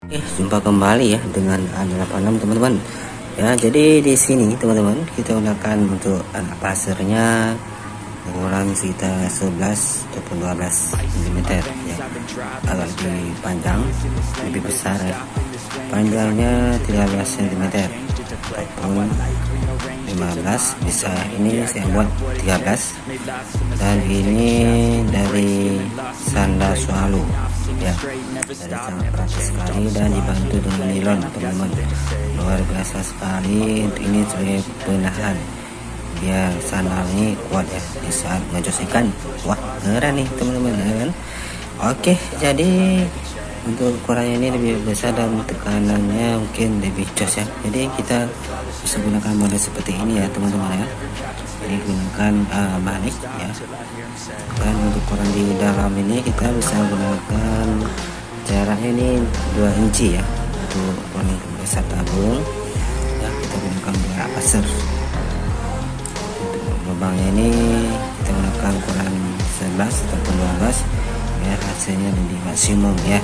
Jumpa kembali ya dengan A86 teman-teman. Ya, jadi di sini teman-teman kita gunakan untuk anak pasarnya ukuran sekitar 11 ataupun 12 mm ya. Agak lebih panjang, lebih besar ya. Panjangnya 13 cm ataupun 15, bisa ini saya buat 13, dan ini dari Sanda Swalu ya, dari sangat praktis sekali dan dibantu dengan nilon teman-teman, luar biasa sekali. Untuk ini sebagai penahan biar sandal ini kuat ya di saat ngejos ikan. Wah, keren nih teman-teman ya kan. Oke, jadi untuk ukurannya ini lebih besar dan tekanannya mungkin lebih jos ya. Jadi kita bisa gunakan model seperti ini ya teman-teman ya. Ini gunakan manik ya. Dan untuk ukuran di dalam ini kita bisa gunakan jaraknya ini 2 inci ya. Untuk ukuran besar tabung ya, kita gunakan jarak pasir. Untuk lubangnya ini kita gunakan ukuran 11 ataupun 12 biar hasilnya lebih maksimum ya.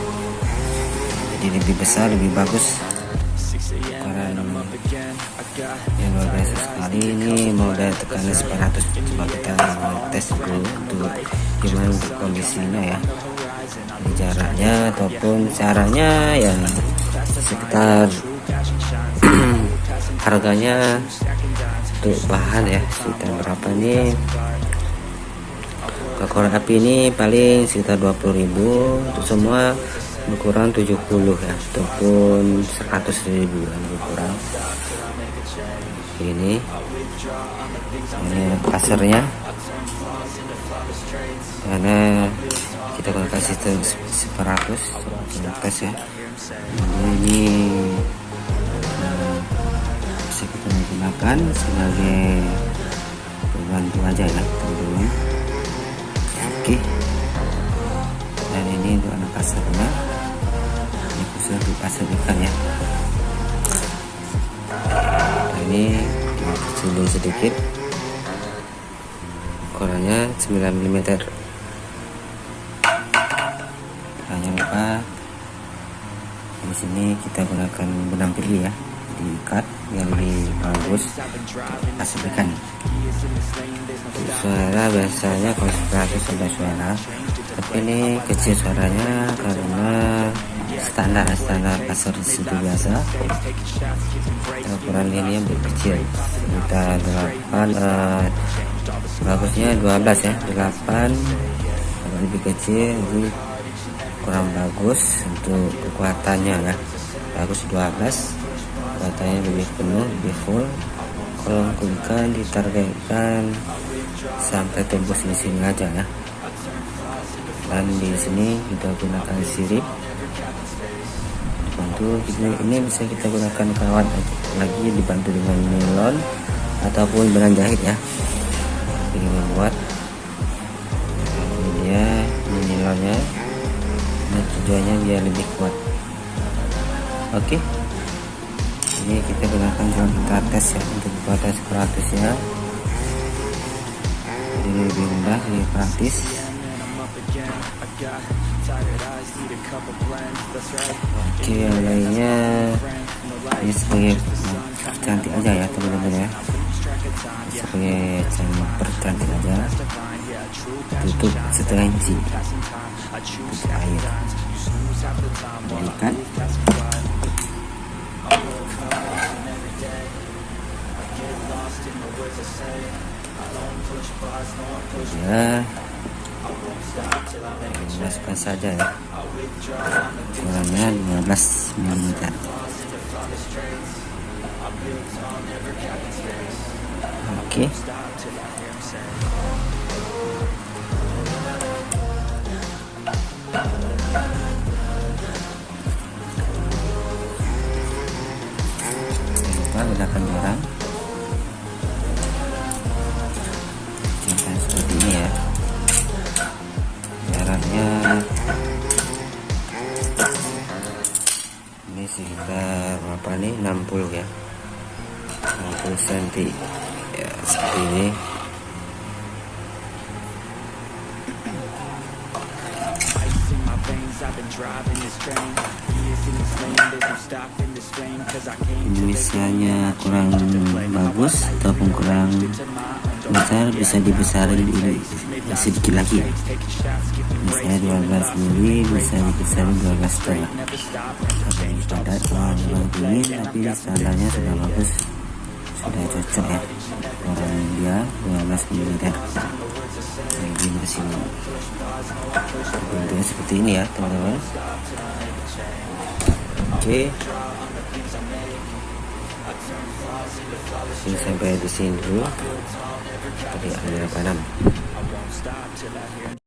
Jadi lebih besar, lebih bagus. Ukuran yang luar biasa sekali. Ini model tekanan 900. Coba kita tes dulu untuk gimana untuk kondisinya ya. Ini jaraknya ataupun caranya ya sekitar harganya untuk bahan ya sekitar berapa nih. Korek api ini paling sekitar 20.000 untuk semua, berkurang 70 ya ataupun 100.000 lebih kurang. Ini pasarnya karena kita gunakan sistem 100 tes ya. Ini bisa kita gunakan sebagai pembantu aja ya teman-teman. Oke, dan ini untuk anak pasarnya, ini khusus untuk pasar ikan ya. Nah, ini kecilin sedikit, ukurannya 9 mm. Jangan lupa di sini kita gunakan benang pilih ya, diikat yang lebih bagus pasar ikan. Suara biasanya konsentrasi sudah suara, tapi ini kecil suaranya karena standar pasar situ biasa. Ukuran ini yang kecil, kita 8, bagusnya 12 ya, 8 lebih kecil, jadi kurang bagus untuk kekuatannya ya. Bagus 12, kekuatannya lebih penuh, lebih full. Kalau ikan ditargetkan sampai tembus di sini aja ya. Dan di sini kita gunakan sirip. Dibantu ini bisa kita gunakan kawat lagi, dibantu dengan nilon ataupun benang jahit ya. Ini membuat ini dia, ini nilonnya. Ini tujuannya biar lebih kuat. Oke. Ini kita gunakan juga kita tes ya untuk kekuatan 100 ya. Jadi lebih mudah, lebih praktis. Oke, yang lainnya ini sebagai cantik aja ya teman-teman ya, sebagai cantik aja. Tutup setengah inci, tutup air, berikan. Ya, masukkan saja ya, ukurannya 15 mm. Oke. Lupa gunakan garam. Seperti ini ya, jaraknya ini sekitar berapa nih, 60 ya, 60 cm ya, seperti ini. I've been driving this train, years in this lane, misalnya kurang bagus ataupun kurang besar, bisa dibesarin ini sedikit lagi ya. Misalnya 12 mili bisa dibesarin 12,5. Pada kurang dingin tapi standarnya sudah bagus, sudah cocok ya. Orang dia 12 mili lagi mesin bentuknya seperti ini ya teman-teman. Oke, ini sampai di sini dulu. Tadi ada 86.